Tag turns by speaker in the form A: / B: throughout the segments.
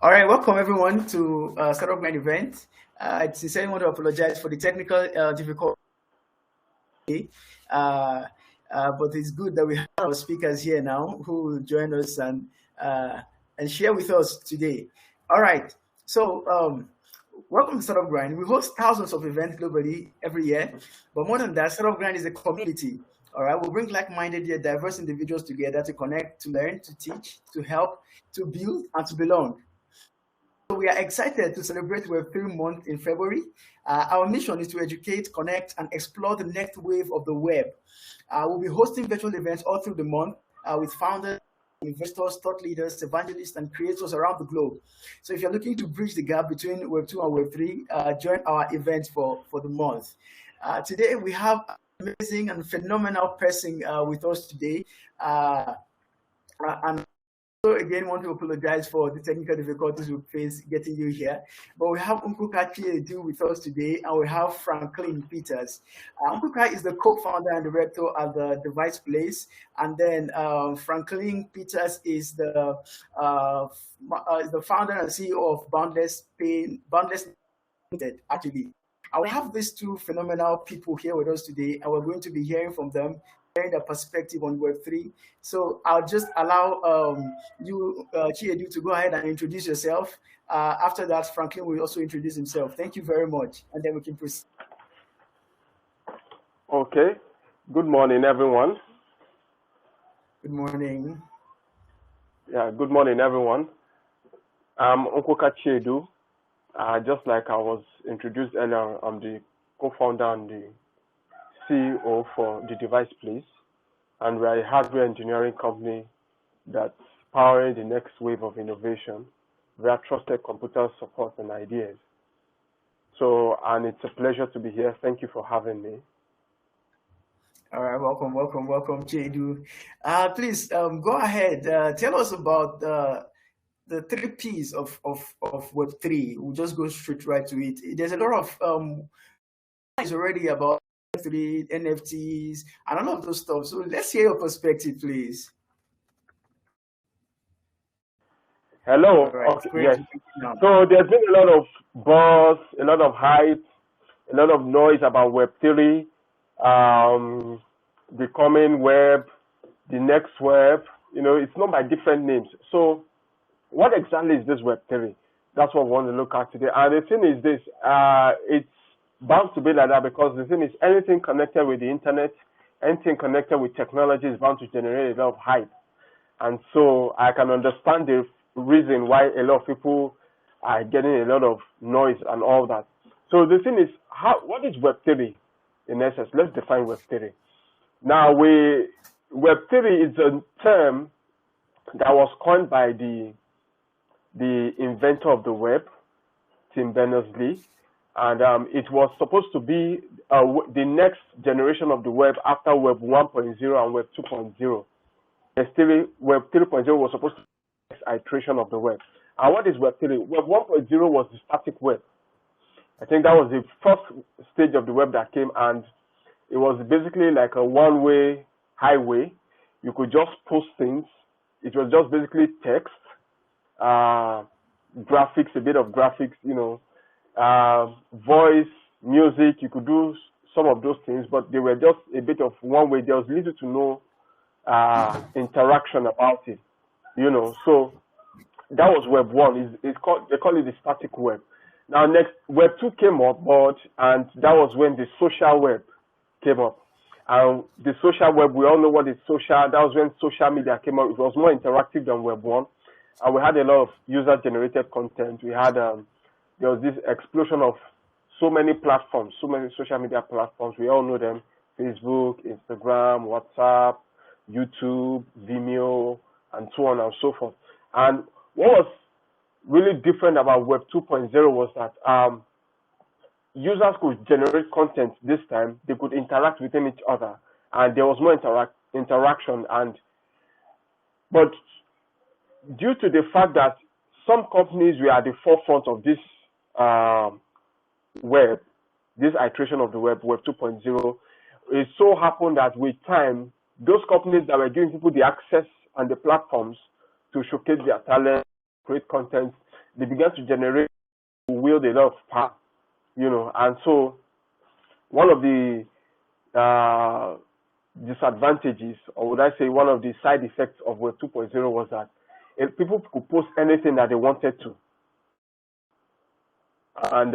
A: All right, welcome everyone to Startup Grind event. I sincerely want to apologize for the technical difficulty, uh, but it's good that we have our speakers here now who will join us and share with us today. All right, so welcome to Startup Grind. We host thousands of events globally every year, but more than that, Startup Grind is a community. All right, we'll bring like-minded yet diverse individuals together to connect, to learn, to teach, to help, to build, and to belong. We are excited to celebrate Web3 month in February. Our mission is to educate, connect, and explore the next wave of the web. We'll be hosting virtual events all through the month with founders, investors, thought leaders, evangelists, and creators around the globe. So if you're looking to bridge the gap between Web2 and Web3, join our event for the month. Today, we have an amazing and phenomenal person with us today. And so again, want to apologize for the technical difficulties we face getting you here. But we have Nkuka Chinedu with us today, and we have Franklin Peters. Nkuka is the co-founder and director at the Device Place, and then Franklin Peters is the founder and CEO of Boundless Ltd. Actually, I will have these two phenomenal people here with us today, and we're going to be hearing from them, their perspective on Web3. So I'll just allow you, Chiedu, to go ahead and introduce yourself. After that, Franklin will also introduce himself. Thank you very much, and then we can proceed.
B: Okay. Good morning, everyone.
A: Good morning.
B: Yeah, good morning, everyone. I'm Nkuka Chiedu. Just like I was introduced earlier, I'm the co-founder and the CEO for the Device Place, and we're a hardware engineering company that's powering the next wave of innovation via trusted computer support and ideas. So, and it's a pleasure to be here. Thank you for having me.
A: All right, welcome, Chiedu. Please go ahead. Tell us about the 3 P's of Web3. We'll just go straight right to it. There's a lot of is already about Web3, NFTs, and all of those stuff. So let's hear your perspective, please.
B: Hello. Right, okay, yes. So there's been a lot of buzz, a lot of hype, a lot of noise about Web3, the coming web, the next web. You know, it's known by different names. So what exactly is this Web3? That's what we want to look at today. And the thing is this, it's bound to be like that because the thing is anything connected with the internet, anything connected with technology is bound to generate a lot of hype. And so I can understand the reason why a lot of people are getting a lot of noise and all that. So the thing is, what is Web3 in essence? Let's define Web3. Now, Web3 is a term that was coined by the inventor of the web, Tim Berners-Lee, and it was supposed to be the next generation of the web after Web 1.0 and Web 2.0. Web 3.0 was supposed to be the next iteration of the web. And what is Web 3? Web 1.0 was the static web. I think that was the first stage of the web that came, and it was basically like a one-way highway. You could just post things. It was just basically text, graphics, a bit of graphics, you know, voice, music. You could do some of those things, but they were just a bit of one way. There was little to no interaction about it, you know. So that was Web 1. They call it the static web. Now next, Web 2 came up, and that was when the social web came up. The social web, we all know what is social. That was when social media came up. It was more interactive than Web 1. And we had a lot of user-generated content. We had, there was this explosion of so many platforms, so many social media platforms. We all know them: Facebook, Instagram, WhatsApp, YouTube, Vimeo, and so on and so forth. And what was really different about Web 2.0 was that users could generate content this time. They could interact within each other, and there was more interaction. But due to the fact that some companies were at the forefront of this web, this iteration of the web, Web 2.0, it so happened that with time, those companies that were giving people the access and the platforms to showcase their talent, create content, they began to generate, wield a lot of power, and so one of the disadvantages, or would I say one of the side effects of Web 2.0 was that people could post anything that they wanted to. And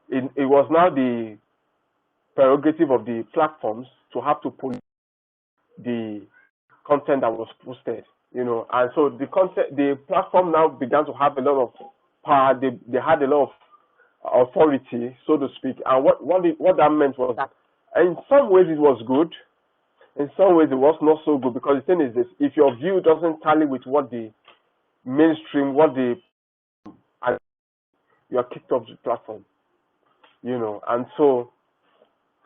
B: it was now the prerogative of the platforms to have to police the content that was posted, and so the platform now began to have a lot of power. They had a lot of authority, so to speak. And what that meant was that in some ways it was good, in some ways it was not so good, because the thing is this: if your view doesn't tally with what the mainstream, you are kicked off the platform, and so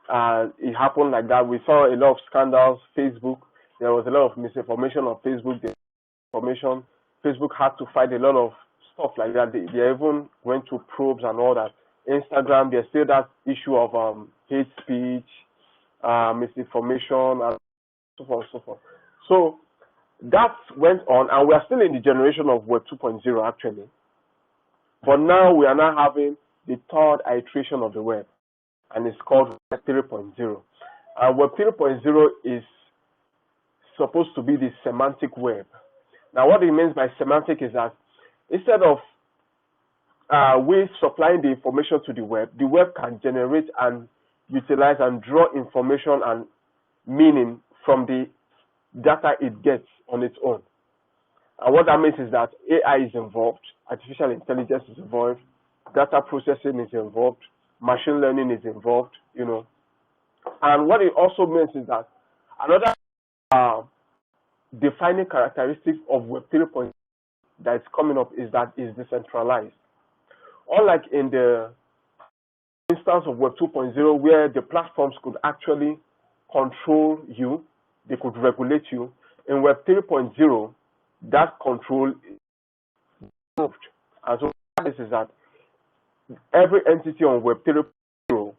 B: it happened like that. We saw a lot of scandals. Facebook, there was a lot of misinformation on Facebook. Facebook had to fight a lot of stuff like that. They even went to probes and all that. Instagram, there's still that issue of hate speech, misinformation, and so forth and so forth. So that went on, and we are still in the generation of Web 2.0 actually. But now we are now having the third iteration of the web, and it's called Web 3.0. Web 3.0 is supposed to be the semantic web. Now, what it means by semantic is that instead of we supplying the information to the web can generate and utilize and draw information and meaning from the data it gets on its own. And what that means is that AI is involved, artificial intelligence is involved, data processing is involved, machine learning is involved, And what it also means is that another defining characteristic of Web 3.0 that is coming up is that it's decentralized. Unlike in the instance of Web 2.0, where the platforms could actually control you, they could regulate you, in Web 3.0, that control is moved. And so this is that every entity on Web 3.0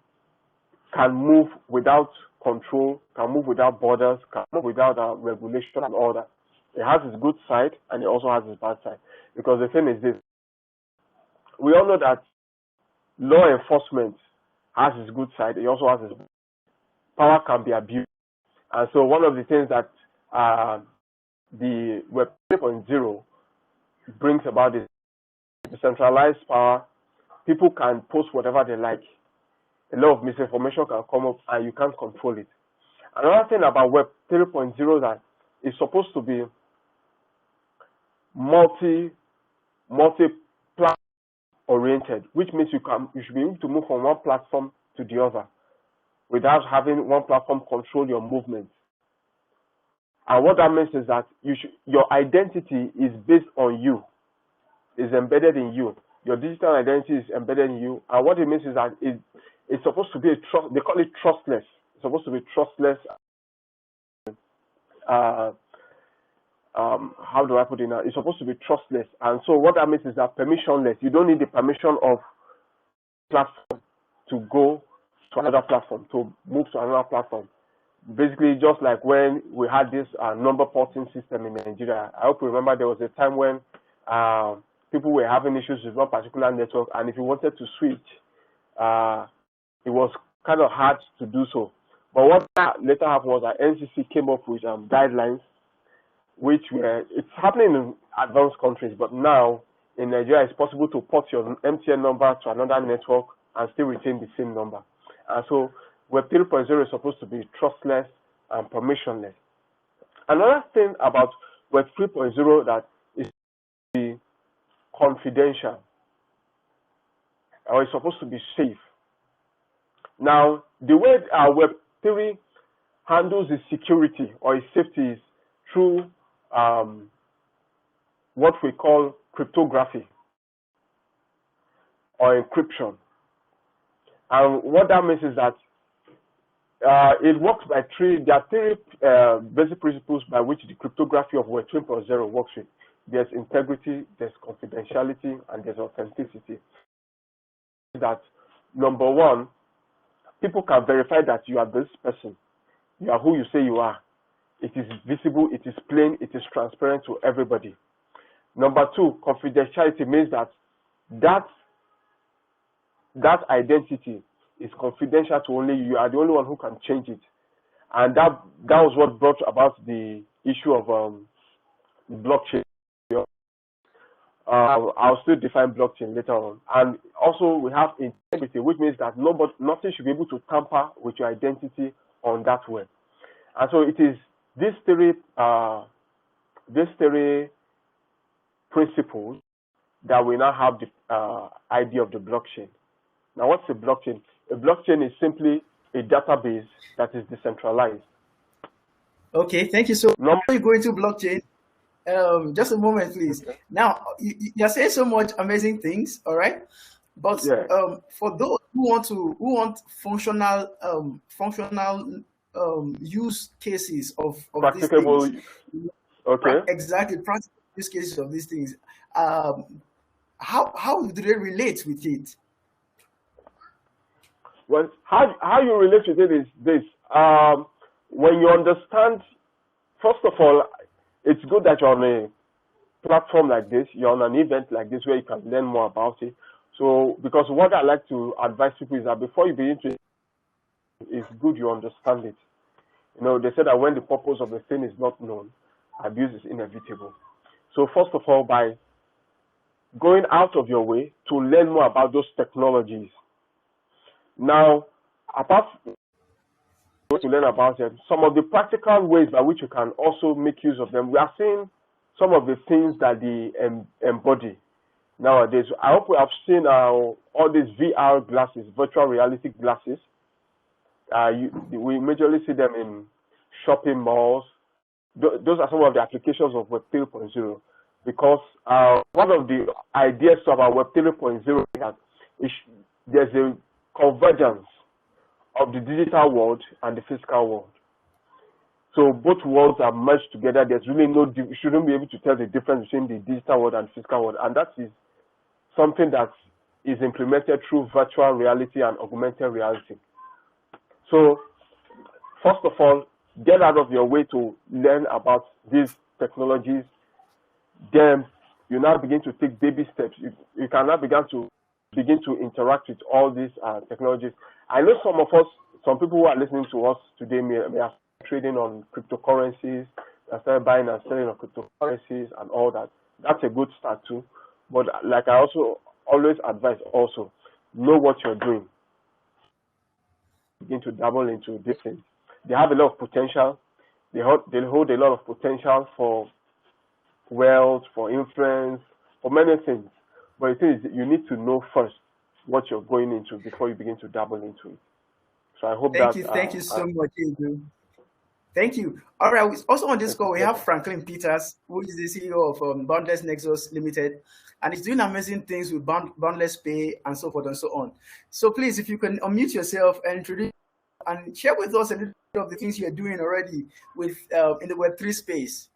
B: can move without control, can move without borders, can move without regulation and all that. It has its good side and it also has its bad side. Because the thing is this: we all know that law enforcement has its good side, it also has its bad side. Power can be abused. And so one of the things that the Web 3.0 brings about is decentralized power. People can post whatever they like. A lot of misinformation can come up and you can't control it. Another thing about Web 3.0 that is supposed to be multi-platform oriented, which means you should be able to move from one platform to the other without having one platform control your movement. And what that means is that your identity is based on you, is embedded in you. Your digital identity is embedded in you. And what it means is that it's supposed to be they call it trustless. It's supposed to be trustless. How do I put it now? It's supposed to be trustless. And so what that means is that permissionless. You don't need the permission of platform to go to another platform, to move to another platform. Basically, just like when we had this number porting system in Nigeria. I hope you remember there was a time when people were having issues with one particular network, and if you wanted to switch, it was kind of hard to do so. But what later happened was that NCC came up with guidelines, which it's happening in advanced countries, but now in Nigeria it's possible to port your MTN number to another network and still retain the same number. And so Web 3.0 is supposed to be trustless and permissionless. Another thing about Web 3.0 that is be confidential, or it's supposed to be safe. Now, the way Web 3 handles its security or its safety is through what we call cryptography or encryption. And what that means is that it works by there are three basic principles by which the cryptography of Web 3.0 works with. There's integrity, there's confidentiality, and there's authenticity. That number one, people can verify that you are this person. You are who you say you are. It is visible, it is plain, it is transparent to everybody. Number two, confidentiality means that that identity is confidential to only you. You are the only one who can change it, and that was what brought about the issue of blockchain. I'll still define blockchain later on. And also we have integrity, which means that nothing should be able to tamper with your identity on that web. And so it is these three principles that we now have the idea of the blockchain. Now, what's a blockchain? A blockchain is simply a database that is decentralized.
A: Okay, thank you. So now you go into blockchain. Just a moment, please. Okay. Now you're saying so much amazing things, all right? But yeah. For those who want functional use cases of these things,
B: okay,
A: exactly, practical use cases of these things, how do they relate with it?
B: Well, how you relate with it is this: when you understand, first of all, it's good that you're on a platform like this, you're on an event like this where you can learn more about it. So, because what I like to advise people is that before you begin to, it's good you understand it. You know, they say that when the purpose of a thing is not known, abuse is inevitable. So, first of all, by going out of your way to learn more about those technologies. Now, apart from to learn about them, some of the practical ways by which you can also make use of them, we are seeing some of the things that they embody nowadays. I hope we have seen all these VR glasses, virtual reality glasses. We majorly see them in shopping malls. Those are some of the applications of Web 3.0, because one of the ideas about Web 3.0 is that there's a convergence of the digital world and the physical world. So both worlds are merged together. There's really you shouldn't be able to tell the difference between the digital world and the physical world. And that is something that is implemented through virtual reality and augmented reality. So first of all, get out of your way to learn about these technologies. Then you now begin to take baby steps. You can now begin to interact with all these technologies. I know some people who are listening to us today may are trading on cryptocurrencies, they started buying and selling on cryptocurrencies and all that. That's a good start too. But like I also always advise, also know what you're doing. Begin to dabble into these things. They have a lot of potential. They hold a lot of potential for wealth, for influence, for many things. But the thing is, you need to know first what you're going into before you begin to dabble into it. So I hope
A: thank you so much, Edu. Thank you. All right. Also on this call, we have Franklin Peters, who is the CEO of Boundless Nexus Ltd, and he's doing amazing things with Boundless Pay and so forth and so on. So please, if you can unmute yourself and introduce and share with us a little bit of the things you're doing already with in the Web3 space.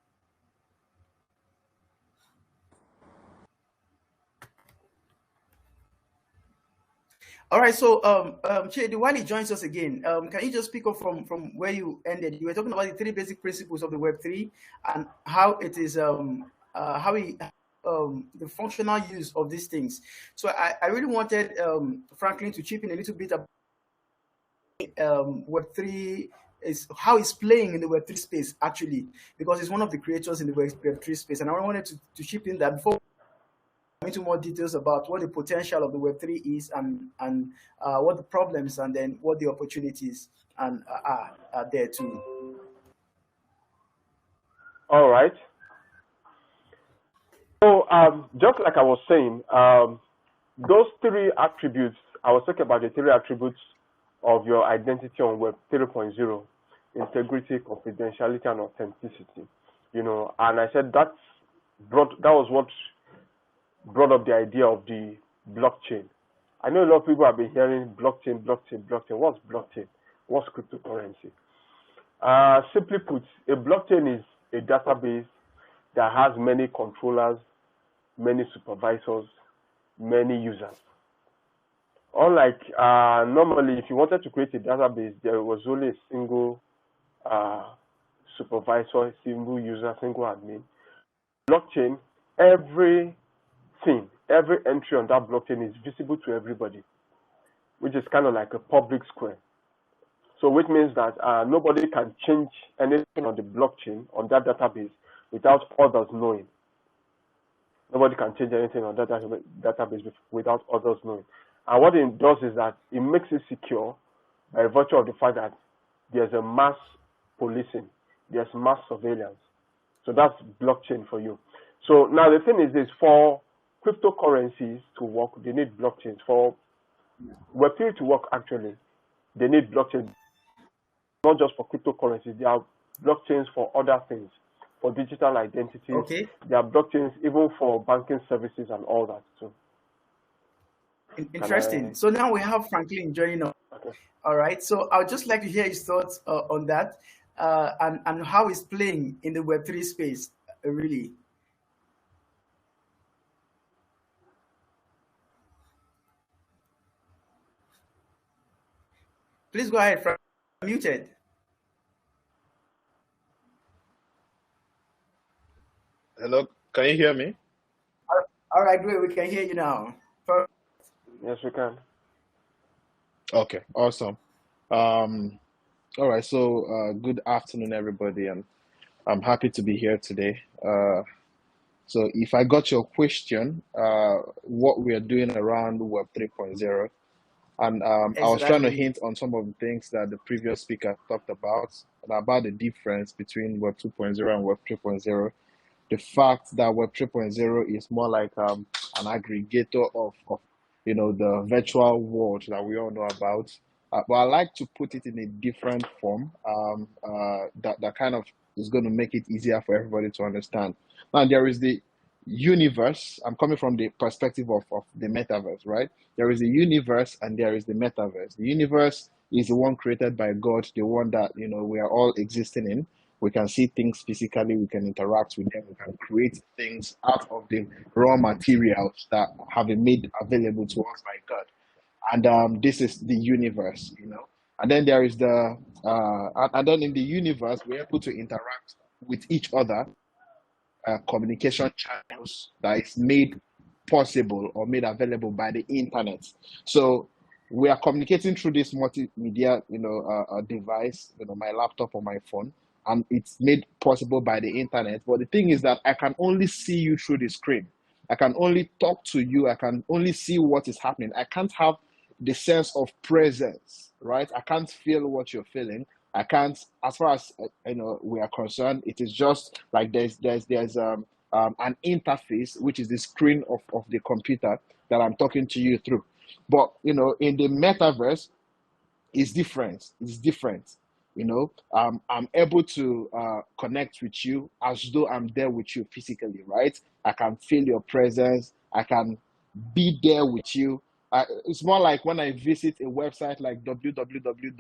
A: All right, so Chidi, while he joins us again, can you just pick up from where you ended? You were talking about the three basic principles of the Web3 and how it is the functional use of these things. So I really wanted Franklin to chip in a little bit about Web3 is how it's playing in the Web3 space actually, because he's one of the creators in the Web3 space, and I wanted to chip in that before into more details about what the potential of the Web3 is and what the problems and then what the opportunities and are there too.
B: All right. So just like I was saying, those three attributes, I was talking about the three attributes of your identity on Web 3.0, integrity, confidentiality, and authenticity. You know, and I said that was what brought up the idea of the blockchain. I know a lot of people have been hearing blockchain. What's blockchain? What's cryptocurrency? Simply put, a blockchain is a database that has many controllers, many supervisors, many users. Unlike normally, if you wanted to create a database, there was only a single supervisor, a single user, single admin. Blockchain, every seen. Every entry on that blockchain is visible to everybody, which is kind of like a public square. So which means that nobody can change anything on the blockchain, on that database, without others knowing. Nobody can change anything on that database without others knowing. And what it does is that it makes it secure by virtue of the fact that there's a mass policing, there's mass surveillance. So that's blockchain for you. So now the thing is this, for cryptocurrencies to work, they need blockchains. For Web3 to work, actually, they need blockchain, not just for cryptocurrencies. There are blockchains for other things, for digital identities.
A: Okay.
B: There are blockchains even for banking services and all that too.
A: Interesting. So now we have Franklin joining us.
B: Okay.
A: All right. So I would just like to hear his thoughts on that and how he's playing in the Web3 space, really. Please go ahead, Frank. Muted.
C: Hello, can you hear me?
A: All right, great. We can hear you now.
B: Yes, we can.
C: Okay, awesome. All right, so good afternoon, everybody, and I'm happy to be here today. So if I got your question, what we are doing around Web 3.0, and
A: Exactly.
C: I was trying to hint on some of the things that the previous speaker talked about the difference between Web 2.0 and Web 3.0. The fact that Web 3.0 is more like an aggregator of the virtual world that we all know about. But I like to put it in a different form that kind of is going to make it easier for everybody to understand. Now, there is the universe. I'm coming from the perspective of the metaverse, right? There is a universe and there is the metaverse. The universe is the one created by God, the one that we are all existing in. We can see things physically, we can interact with them, we can create things out of the raw materials that have been made available to us by God. And this is the universe, And then there is and then in the universe, we're able to interact with each other, communication channels that is made possible or made available by the internet. So we are communicating through this multimedia, device, my laptop or my phone, and it's made possible by the internet. But the thing is that I can only see you through the screen. I can only talk to you. I can only see what is happening. I can't have the sense of presence, right? I can't feel what you're feeling. I can't, as far as we are concerned, it is just like there's an interface, which is the screen of the computer that I'm talking to you through. But in the metaverse, it's different. It's different. I'm able to connect with you as though I'm there with you physically, right? I can feel your presence. I can be there with you. It's more like when I visit a website like www.com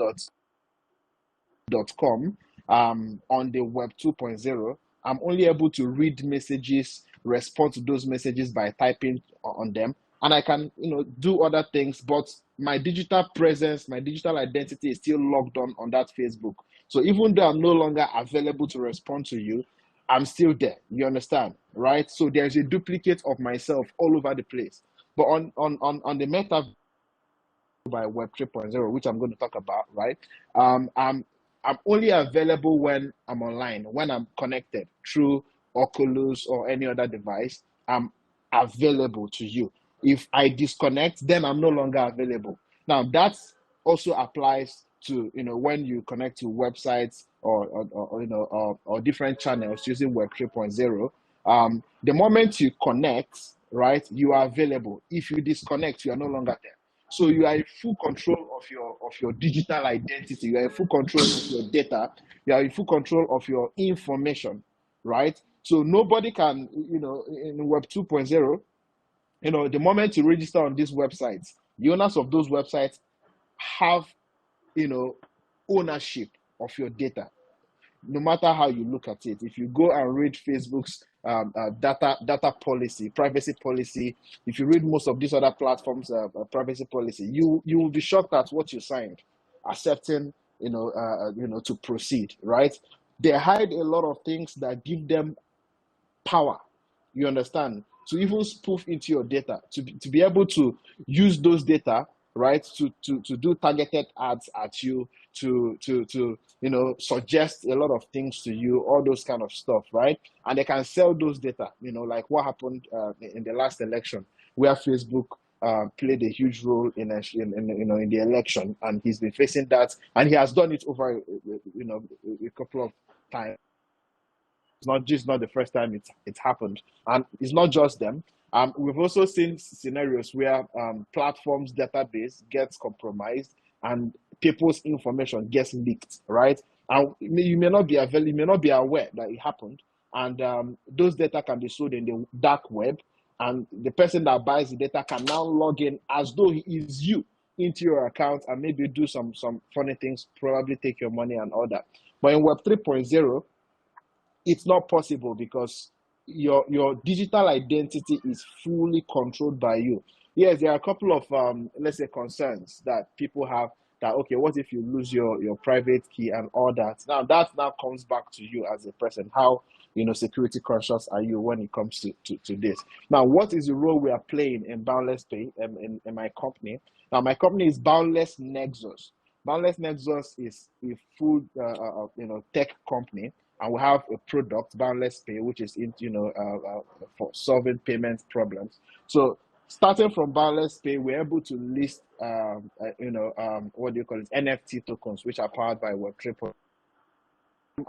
C: on the Web 2.0, I'm only able to read messages, respond to those messages by typing on them, and I can do other things, but my digital presence, my digital identity is still logged on that Facebook. So even though I'm no longer available to respond to you, I'm still there. You understand, right? So there's a duplicate of myself all over the place. But on the meta by Web 3.0, which I'm going to talk about, right? I'm only available when I'm online, when I'm connected through Oculus or any other device. I'm available to you. If I disconnect, then I'm no longer available. Now that also applies to when you connect to websites or different channels using Web 3.0. The moment you connect, right, you are available. If you disconnect, you are no longer there. So you are in full control of your digital identity. You are in full control of your data. You are in full control of your information, right? So nobody can, in Web 2.0, the moment you register on these websites, the owners of those websites have, ownership of your data. No matter how you look at it, if you go and read Facebook's data policy, privacy policy, if you read most of these other platforms' privacy policy, you will be shocked at what you signed, accepting, to proceed, right? They hide a lot of things that give them power. You understand? to even spoof into your data, to be able to use those data, right, to do targeted ads at you, to suggest a lot of things to you, all those kind of stuff, right? And they can sell those data, like what happened in the last election, where Facebook played a huge role in the election, and he's been facing that, and he has done it over a couple of times. It's not the first time it's happened, and it's not just them. We've also seen scenarios where platforms' database gets compromised and people's information gets leaked, right? And you may not be aware that it happened, and those data can be sold in the dark web, and the person that buys the data can now log in as though he is you into your account and maybe do some funny things, probably take your money and all that. But in Web 3.0, it's not possible because your digital identity is fully controlled by you. Yes, there are a couple of let's say concerns that people have, that okay, what if you lose your private key and all that? Now that comes back to you as a person. How security conscious are you when it comes to this? Now, what is the role we are playing in Boundless Pay in my company? Now, my company is Boundless Nexus. Boundless Nexus is a full tech company, and we have a product, Boundless Pay, which is for solving payment problems. So starting from Boundless Pay, we're able to list what do you call it, NFT tokens, which are powered by Web 3.0.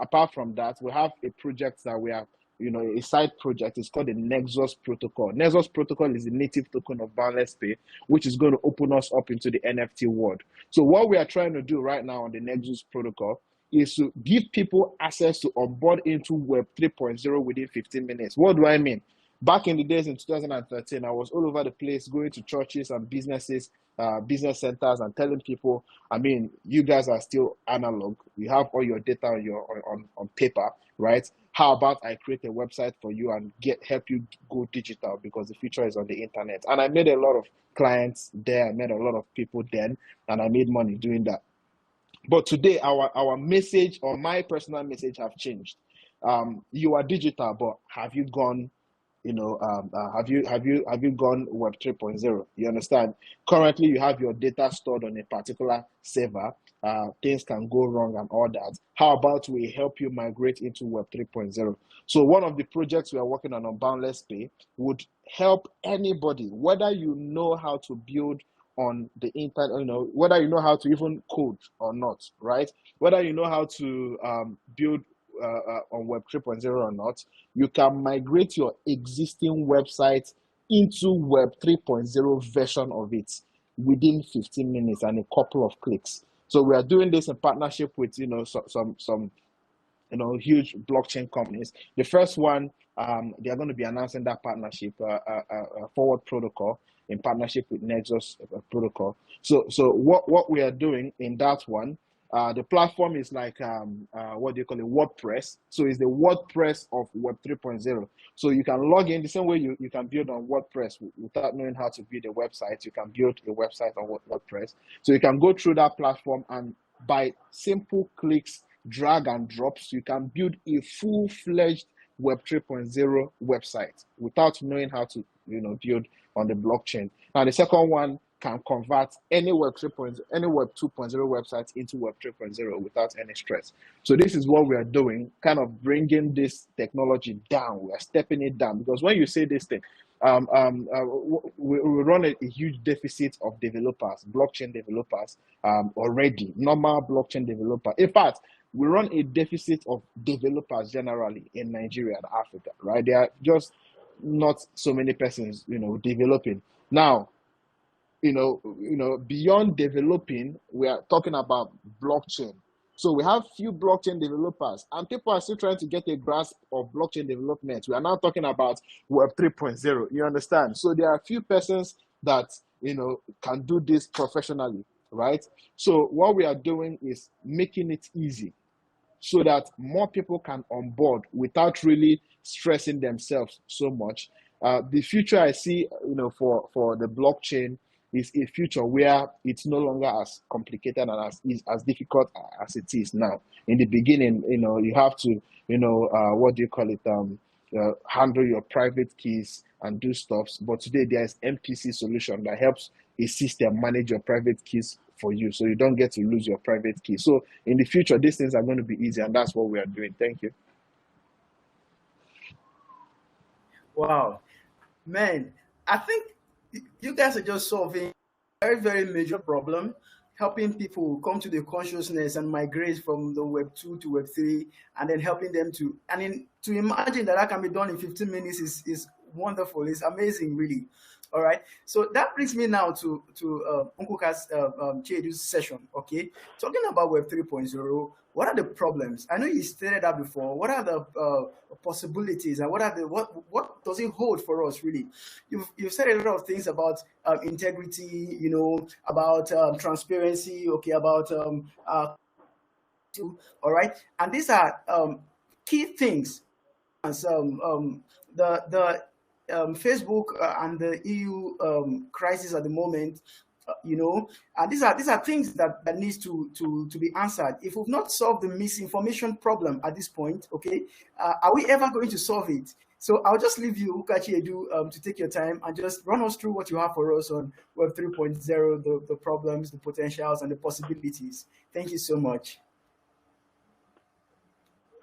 C: Apart from that, we have a project that we are, a side project. It's called the Nexus Protocol. Nexus Protocol is the native token of Boundless Pay, which is going to open us up into the NFT world. So what we are trying to do right now on the Nexus Protocol is to give people access to onboard into Web 3.0 within 15 minutes. What do I mean? Back in the days in 2013, I was all over the place going to churches and businesses, business centers, and telling people, I mean, you guys are still analog. You have all your data on paper, right? How about I create a website for you and help you go digital, because the future is on the internet. And I made a lot of clients there. I met a lot of people then, and I made money doing that. But today, our message, or my personal message, have changed. You are digital, but have you gone? Have you gone Web 3.0? You understand? Currently, you have your data stored on a particular server. Things can go wrong and all that. How about we help you migrate into Web 3.0? So one of the projects we are working on Boundless Pay would help anybody, whether you know how to build on the internet, whether you know how to even code or not, right? Whether you know how to build on Web 3.0 or not, you can migrate your existing website into Web 3.0 version of it within 15 minutes and a couple of clicks. So we are doing this in partnership with some huge blockchain companies. The first one, they are going to be announcing that partnership, Forward Protocol, in partnership with Nexus Protocol. So what we are doing in that one, the platform is like what do you call it, WordPress. So it's the WordPress of Web 3.0. So you can log in the same way you can build on WordPress without knowing how to build a website. You can build a website on WordPress. So you can go through that platform, and by simple clicks, drag and drops, you can build a full-fledged Web 3.0 website without knowing how to build on the blockchain. Now the second one can convert any Web 2.0 website into Web 3.0 without any stress. So this is what we are doing, kind of bringing this technology down. We are stepping it down, because when you say this thing, we run a huge deficit of developers, blockchain developers already, normal blockchain developer. In fact, we run a deficit of developers generally in Nigeria and Africa, right? There are just not so many persons, developing. Now, beyond developing, we are talking about blockchain. So we have few blockchain developers, and people are still trying to get a grasp of blockchain development. We are now talking about Web 3.0. You understand? So there are few persons that can do this professionally, right? So what we are doing is making it easy, so that more people can onboard without really stressing themselves so much. The future I see, for the blockchain is a future where it's no longer as complicated and as difficult as it is now. In the beginning, you have to, what do you call it? handle your private keys and do stuff. But today there is MPC solution that helps a system manage your private keys for you, so you don't get to lose your private key. So in the future, these things are going to be easy, and that's what we are doing. Thank you.
A: Wow, man, I think you guys are just solving a very, very major problem, helping people come to the consciousness and migrate from the Web 2 to Web 3, and then helping them to, and in, to imagine that that can be done in 15 minutes is wonderful. It's amazing, really. All right. So that brings me now to Uncle Chiedu's session. Okay. Talking about Web 3.0, what are the problems? I know you stated that before. What are the possibilities, and what does it hold for us, really? You've said a lot of things about integrity, about transparency, okay, about all right, and these are key things. As the Facebook and the EU crisis at the moment, and these are things that needs to be answered. If we've not solved the misinformation problem at this point, okay, are we ever going to solve it? So I'll just leave you, Ukachi Edu, to take your time and just run us through what you have for us on Web 3.0, the problems, the potentials, and the possibilities. Thank you so much.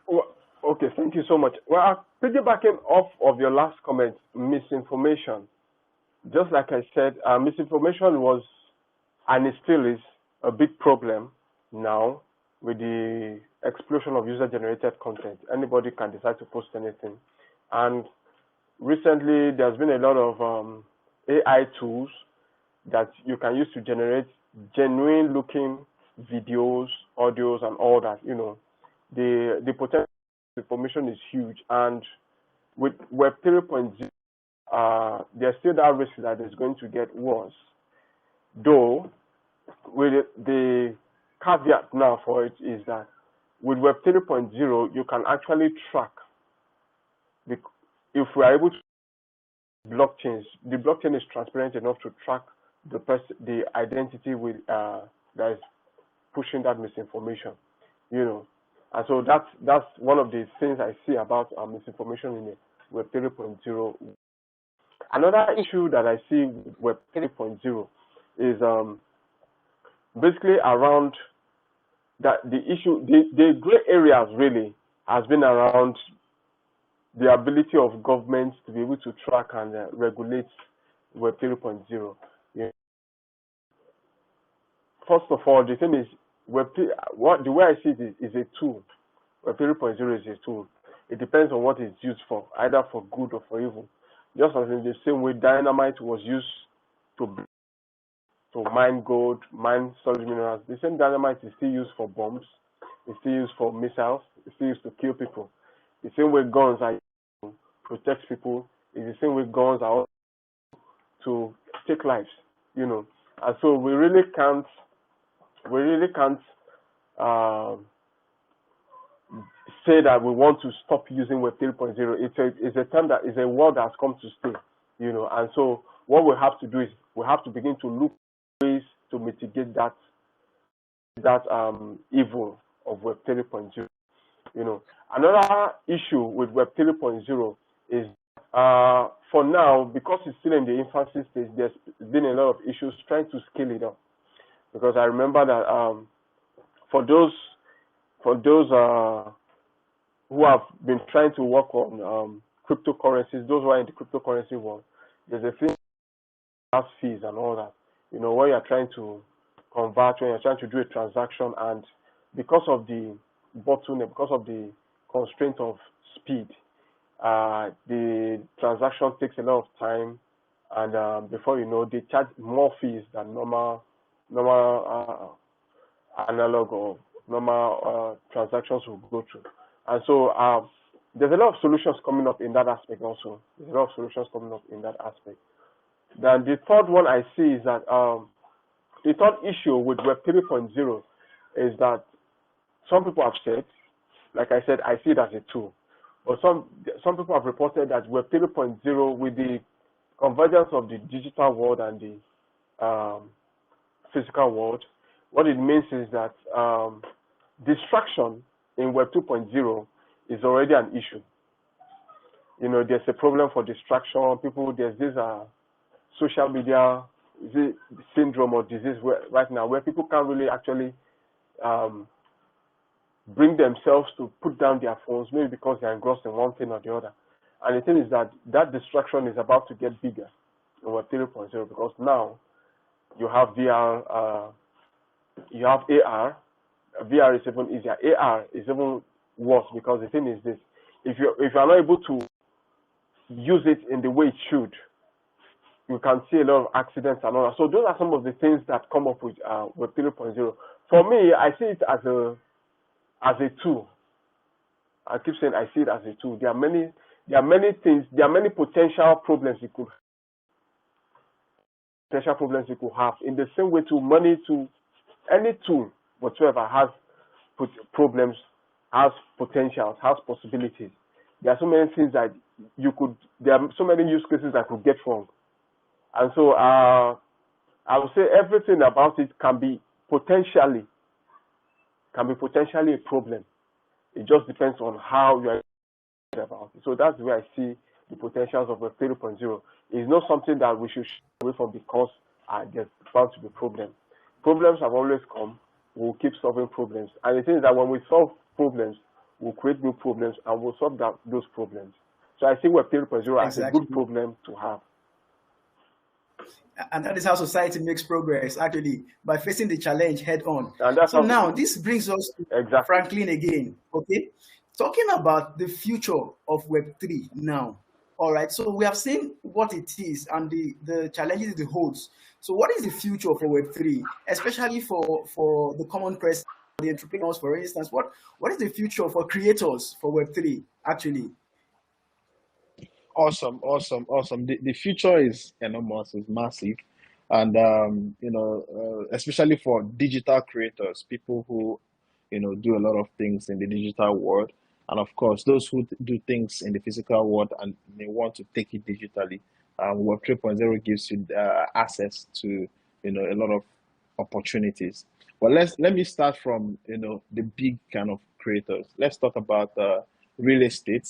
B: Well, okay, thank you so much. Well, piggybacking off of your last comment, misinformation. Just like I said, misinformation was, and it still is, a big problem now with the explosion of user-generated content. Anybody can decide to post anything. And recently, there's been a lot of AI tools that you can use to generate genuine-looking videos, audios, and all that. The potential information is huge. And with Web 3.0, there's still that risk that it's going to get worse. Though, with the caveat now for it is that with Web 3.0, you can actually track. If we are able to blockchains, the blockchain is transparent enough to track the identity with that is pushing that misinformation, And so that's one of the things I see about misinformation in the Web 3.0. Another issue that I see with Web 3.0 is basically around that the issue, the gray areas really has been around the ability of governments to be able to track and regulate Web 3.0. First of all, the thing is, the way I see it is a tool. Web 3.0 is a tool. It depends on what it's used for, either for good or for evil. Just as in the same way dynamite was used to mine gold, mine solid minerals, the same dynamite is still used for bombs, it's still used for missiles, it's still used to kill people. The same way guns are used to protect people, is the same way guns are used to take lives, And so we really can't say that we want to stop using Web 3.0. It's a term that is a word that's come to stay, And so what we have to do is we have to begin to look for ways to mitigate that evil of Web 3.0. Another issue with Web 3.0 is for now, because it's still in the infancy stage, there's been a lot of issues trying to scale it up. Because I remember that for those who have been trying to work on cryptocurrencies, those who are in the cryptocurrency world, there's a thing gas fees and all that. When you're trying to convert, when you're trying to do a transaction, and because of the bottleneck, because of the constraint of speed, the transaction takes a lot of time, and before you know, they charge more fees than normal analog or normal transactions will go through. And so there's a lot of solutions coming up in that aspect also. There's a lot of solutions coming up in that aspect. Then the third one I see is that the third issue with Web 3.0 is that some people have said, like I said, I see it as a tool. But some people have reported that Web 3.0, with the convergence of the digital world and the physical world, what it means is that distraction in Web 2.0 is already an issue. You know, there's a problem for distraction. People, there's this social media syndrome or disease right now where people can't really actually um, bring themselves to put down their phones, maybe because they're engrossed in one thing or the other. And the thing is that that distraction is about to get bigger in Web 3.0 because now you have VR, you have AR. VR is even easier. AR is even worse because the thing is this: if you're not able to use it in the way it should, you can see a lot of accidents and all that. So those are some of the things that come up with Web 3.0. For me, I see it as a tool. I keep saying I see it as a tool. There are many things. There are many potential problems you could have. In the same way, to money, to any tool whatsoever has problems, has potentials, has possibilities. There are so many things that there are so many use cases that could get wrong. And so I would say everything about it can be potentially a problem. It just depends on how you are about it. So that's where I see the potentials of Web 3.0. It's not something that we should shy away from because there's bound to be problems. Problems have always come. We'll keep solving problems. And the thing is that when we solve problems, we'll create new problems and we'll solve those problems. So I see Web 3.0 as a good problem to have.
A: And that is how society makes progress, actually, by facing the challenge head on. So now this brings us to Franklin again, okay? Talking about the future of Web3 now. All right, so we have seen what it is and the challenges it holds. So what is the future for Web3, especially for the common person, the entrepreneurs, for instance? What is the future for creators for Web3, actually?
C: Awesome. The future is enormous, is massive. And, especially for digital creators, people who, do a lot of things in the digital world. And of course, those who do things in the physical world and they want to take it digitally. Web 3.0 gives you access to, a lot of opportunities. But let me start from, the big kind of creators. Let's talk about real estate.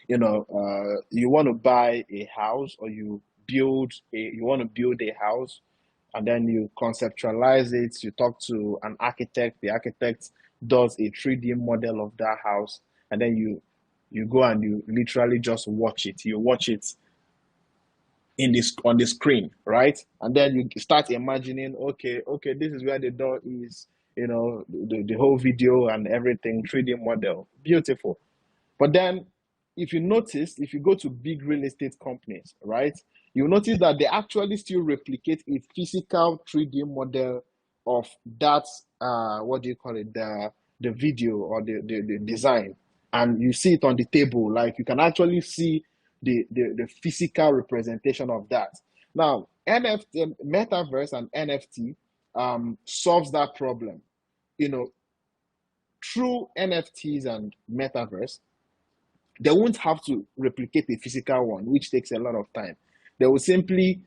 C: You want to buy a house or you want to build a house, and then you conceptualize it. You talk to an architect. The architect does a 3D model of that house, and then you go and you literally just watch it. You watch it on the screen, right? And then you start imagining, okay, this is where the door is. The whole video and everything, 3D model, beautiful. But then, if you go to big real estate companies, right, you'll notice that they actually still replicate a physical 3D model of that, the video or the design. And you see it on the table, like you can actually see the physical representation of that. Now, NFT, metaverse and NFT solves that problem. Through NFTs and metaverse, they won't have to replicate a physical one, which takes a lot of time. They will simply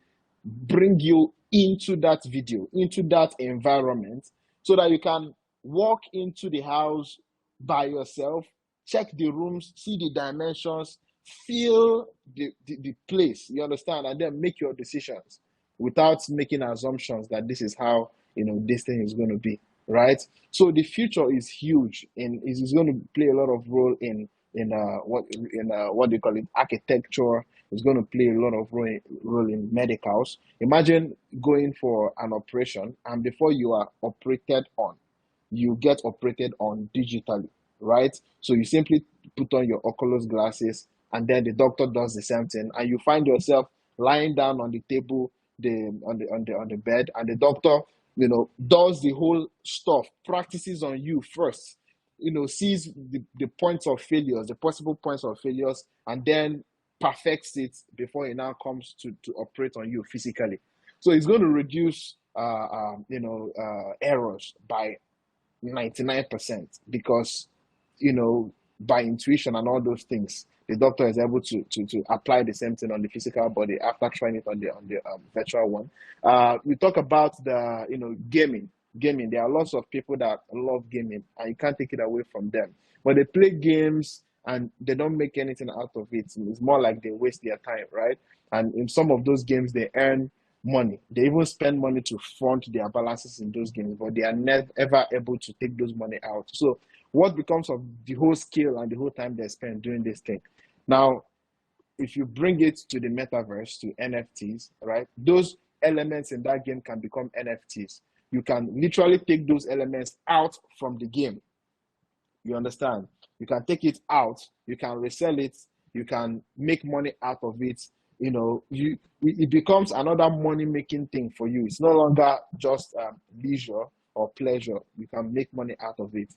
C: bring you into that video, into that environment, so that you can walk into the house by yourself, check the rooms, see the dimensions, feel the place, you understand, and then make your decisions without making assumptions that this is how this thing is going to be, right? So the future is huge, and is going to play a lot of role in what they call it, architecture. It's going to play a lot of role in medicals. Imagine going for an operation, and before you are operated on, you get operated on digitally, right? So you simply put on your Oculus glasses, and then the doctor does the same thing, and you find yourself lying down on the table, on the bed, and the doctor, does the whole stuff, practices on you first, sees the points of failures, the possible points of failures, and then perfects it before it now comes to operate on you physically. So it's going to reduce errors by 99% because by intuition and all those things, the doctor is able to apply the same thing on the physical body after trying it on the virtual one. We talk about the gaming. There are lots of people that love gaming, and you can't take it away from them. But they play games and they don't make anything out of it. It's more like they waste their time, right? And in some of those games, they earn money. They even spend money to front their balances in those games, but they are never ever able to take those money out. So what becomes of the whole skill and the whole time they spend doing this thing? Now, if you bring it to the metaverse, to NFTs, right? Those elements in that game can become NFTs. You can literally take those elements out from the game. You understand? You can take it out, you can resell it, you can make money out of it. It becomes another money making thing for you. It's no longer just leisure or pleasure. You can make money out of it,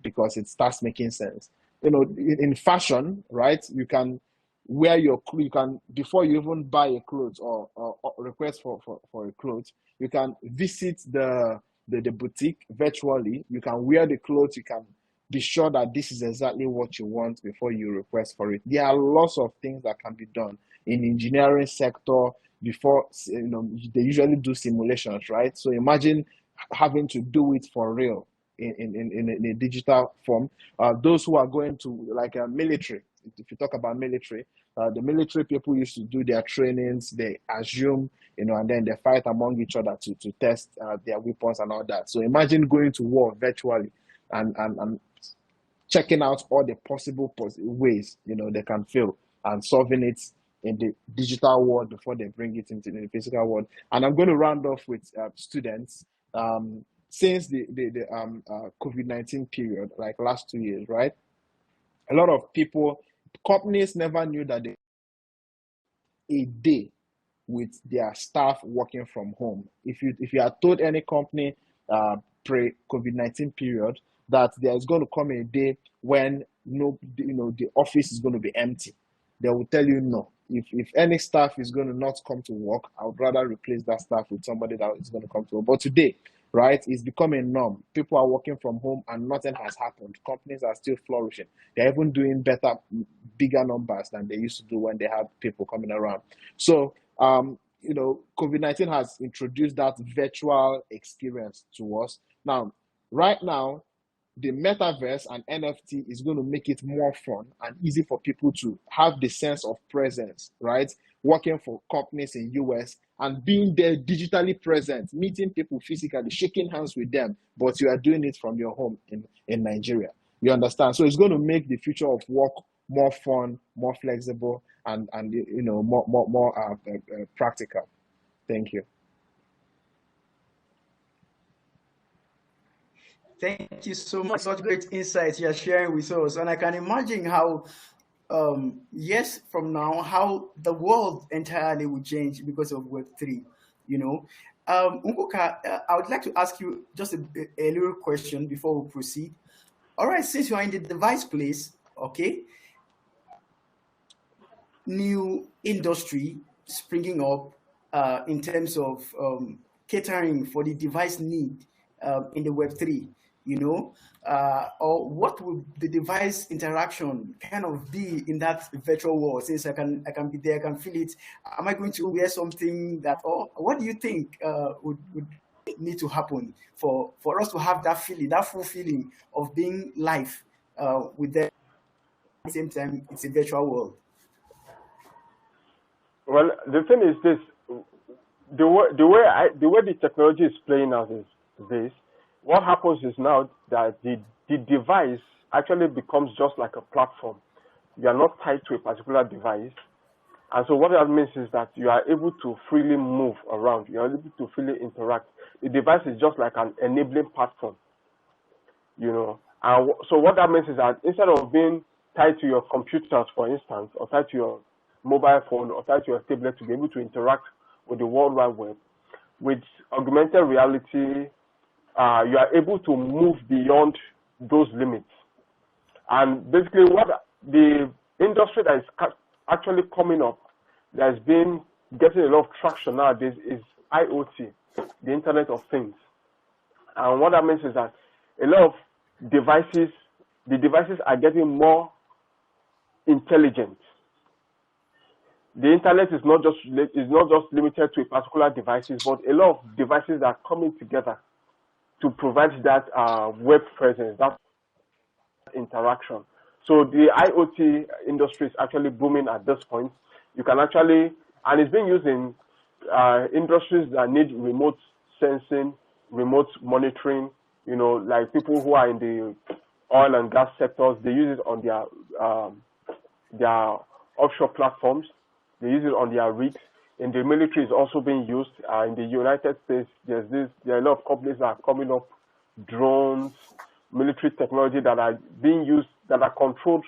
C: because it starts making sense. In fashion, right? You can wear you can, before you even buy a clothes or request for a clothes, you can visit the boutique virtually. You can wear the clothes. You can be sure that this is exactly what you want before you request for it. There are lots of things that can be done in engineering sector before. They usually do simulations, right? So imagine having to do it for real in a digital form. Those who are going to, like, a military, if you talk about military, the military people used to do their trainings, they assume, and then they fight among each other to test their weapons and all that. So imagine going to war virtually and checking out all the possible ways, they can fail, and solving it in the digital world before they bring it into the physical world. And I'm going to round off with students. Since the COVID-19 period, like last 2 years, right? A lot of companies never knew that a day with their staff working from home. If you had told any company pre-COVID-19 period that there's going to come a day when the office is going to be empty, they will tell you no. If any staff is going to not come to work, I would rather replace that staff with somebody that is going to come to work. But today, right, it's becoming a norm. People are working from home and nothing has happened. Companies are still flourishing. They're even doing better, bigger numbers than they used to do when they had people coming around. So, COVID-19 has introduced that virtual experience to us. Now, right now, the metaverse and NFT is going to make it more fun and easy for people to have the sense of presence, right? Working for companies in US and being there digitally present, meeting people physically, shaking hands with them, but you are doing it from your home in Nigeria. You understand? So it's going to make the future of work more fun, more flexible, and more practical. Thank you.
A: Thank you so much. Such great insights you're sharing with us. And I can imagine how, years from now, how the world entirely will change because of Web3. Unkoka, I would like to ask you just a little question before we proceed. All right, since you are in the device place, okay, new industry springing up in terms of catering for the device need in the Web3, or what would the device interaction kind of be in that virtual world? Since I can be there, I can feel it. Am I going to wear something that, or what do you think would need to happen for us to have that feeling, that full feeling of being live with them at the same time it's a virtual world?
B: Well, the thing is this: the way the technology is playing out is this. What happens is now that the device actually becomes just like a platform. You are not tied to a particular device, and so what that means is that you are able to freely move around. You are able to freely interact. The device is just like an enabling platform, And so what that means is that instead of being tied to your computers, for instance, or tied to your mobile phone or tied to your tablet to be able to interact with the World Wide Web, with augmented reality, you are able to move beyond those limits. And basically what the industry that is actually coming up, that's been getting a lot of traction nowadays, is IoT, the Internet of Things. And what that means is that a lot of the devices are getting more intelligent. The internet is not just limited to a particular devices, but a lot of devices are coming together to provide that web presence, that interaction. So the IoT industry is actually booming at this point. You can actually, and it's being used in industries that need remote sensing, remote monitoring. Like people who are in the oil and gas sectors, they use it on their offshore platforms. They use it on their rigs. In the military, it's also being used. In the United States, there are a lot of companies that are coming up, drones, military technology that are being used, that are controlled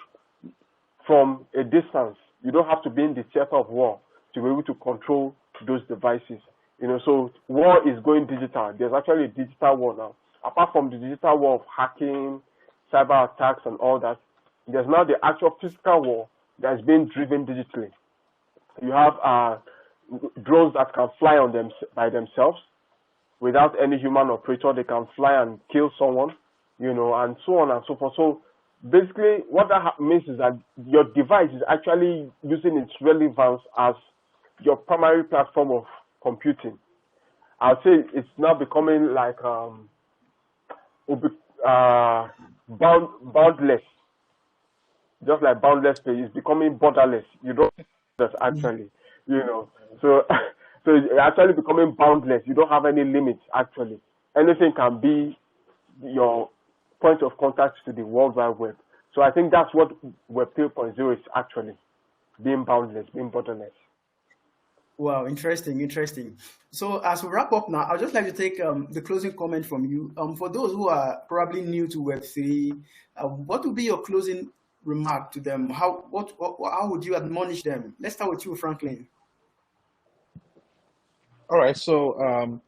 B: from a distance. You don't have to be in the theater of war to be able to control those devices. So war is going digital. There's actually a digital war now. Apart from the digital war of hacking, cyber attacks, and all that, there's now the actual physical war that's being driven digitally. You have drones that can fly on them by themselves without any human operator. They can fly and kill someone, and so on and so forth. So basically, what that means is that your device is actually using its relevance as your primary platform of computing. I'd say it's now becoming like boundless, just like boundless play. It's becoming borderless. You don't just actually, So it's actually becoming boundless. You don't have any limits actually. Anything can be your point of contact to the World Wide Web. So I think that's what Web 3.0 is actually, being boundless, being borderless.
A: Wow, interesting. So as we wrap up now, I'd just like to take the closing comment from you. For those who are probably new to Web3, what would be your closing remark to them? How would you admonish them? Let's start with you, Franklin.
C: All right, so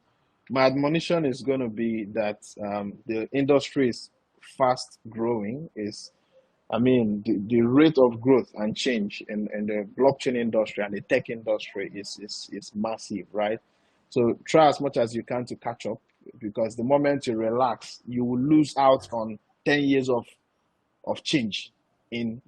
C: my admonition is going to be that the industry is fast growing. The rate of growth and change in the blockchain industry and the tech industry is massive, right? So try as much as you can to catch up, because the moment you relax, you will lose out on 10 years of change in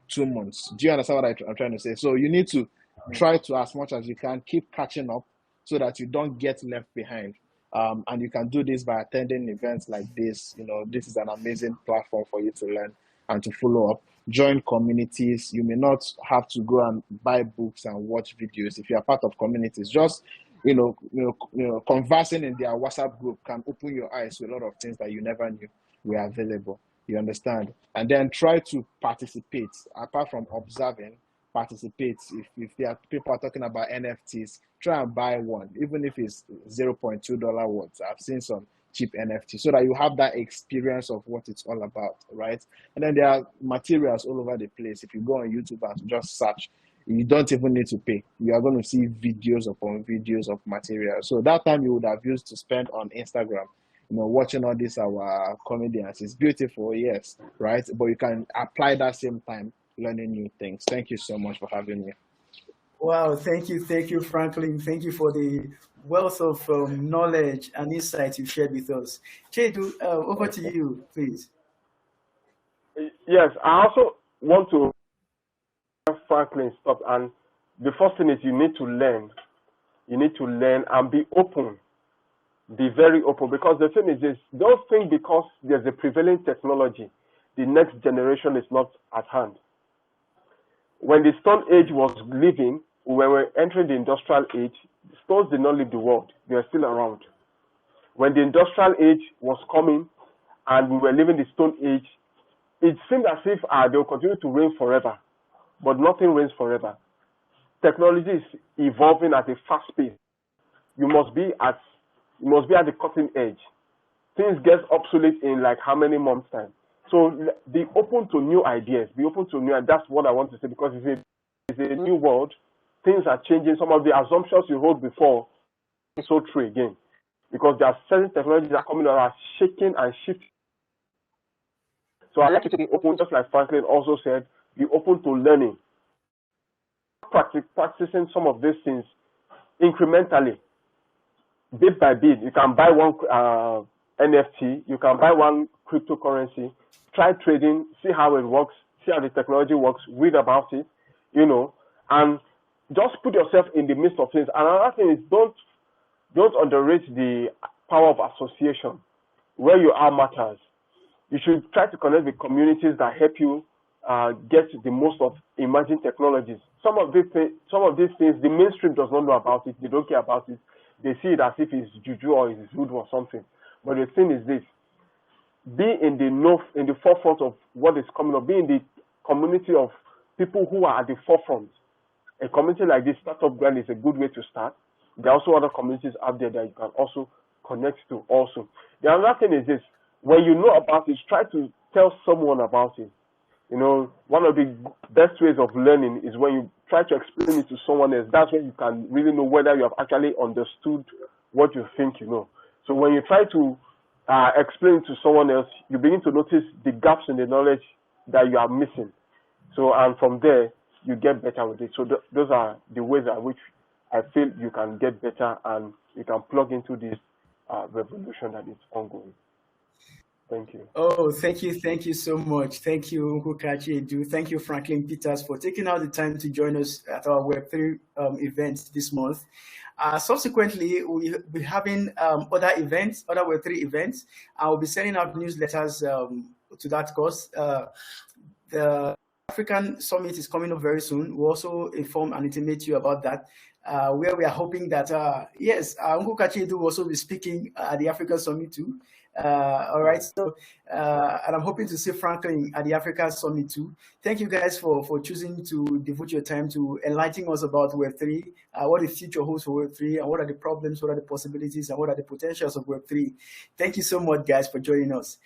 C: 2 months. Do you understand what I'm trying to say? So you need to try to, as much as you can, keep catching up so that you don't get left behind. And you can do this by attending events like this. This is an amazing platform for you to learn and to follow up. Join communities. You may not have to go and buy books and watch videos. If you are part of communities, just conversing in their WhatsApp group can open your eyes to a lot of things that you never knew were available. You understand? And then try to participate. Apart from observing, participate. If there are people are talking about NFTs, try and buy one, even if it's $0.2 worth. I've seen some cheap NFT, so that you have that experience of what it's all about, right? And then there are materials all over the place. If you go on YouTube and just search, you don't even need to pay. You are going to see videos upon videos of materials. So that time you would have used to spend on Instagram, watching all these our comedians. It's beautiful, yes, right? But you can apply that same time learning new things. Thank you so much for having me.
A: Wow, thank you, Franklin. Thank you for the wealth of knowledge and insights you shared with us. Chedu, over to you, please.
B: Yes, I also want to Franklin stop. And the first thing is you need to learn. You need to learn and be open. Be very open, because the thing is this: don't think because there's a prevailing technology, the next generation is not at hand. When the Stone Age was living, when we were entering the Industrial Age, stones did not leave the world. They are still around. When the Industrial Age was coming and we were living the Stone Age, it seemed as if they will continue to reign forever. But nothing reigns forever. Technology is evolving at a fast pace. You must be at the cutting edge. Things get obsolete in like how many months' time. So be open to new ideas. Be open to new, and that's what I want to say, because it's a new world. Things are changing. Some of the assumptions you hold before are so true again, because there are certain technologies that are coming that are shaking and shifting. So I like to be open, just like Franklin also said, be open to learning. Practicing some of these things incrementally, bit by bit. You can buy one NFT, you can buy one cryptocurrency, try trading, see how it works, see how the technology works, read about it, and just put yourself in the midst of things. And another thing is, don't underrate the power of association. Where you are matters. You should try to connect with communities that help you get the most of emerging technologies. Some of these things, the mainstream does not know about it. They don't care about it. They see it as if it's juju or it's voodoo or something. But the thing is this: be in the forefront of what is coming up. Be in the community of people who are at the forefront. A community like this, Startup Grind, is a good way to start. There are also other communities out there that you can also connect to also. The other thing is this: when you know about it, try to tell someone about it. You know, one of the best ways of learning is when you try to explain it to someone else. That's when you can really know whether you have actually understood what you think you know. So when you try to explain to someone else, you begin to notice the gaps in the knowledge that you are missing. So, and from there, you get better with it. So those are the ways in which I feel you can get better and you can plug into this revolution that is ongoing. Thank you.
A: Oh, thank you so much. Thank you, Nkukachi Edu. Thank you, Franklin Peters, for taking out the time to join us at our Web3 event this month. Subsequently, we'll be having other events, other Web3 events. I'll be sending out newsletters to that cause. The African Summit is coming up very soon. We'll also inform and intimate you about that, where we are hoping that, yes, Nkukachi Edu will also be speaking at the African Summit too. All right, so and I'm hoping to see Franklin at the Africa Summit too. Thank you guys for choosing to devote your time to enlightening us about Web3, what the future holds for Web3, and what are the problems, what are the possibilities, and what are the potentials of Web3. Thank you so much, guys, for joining us.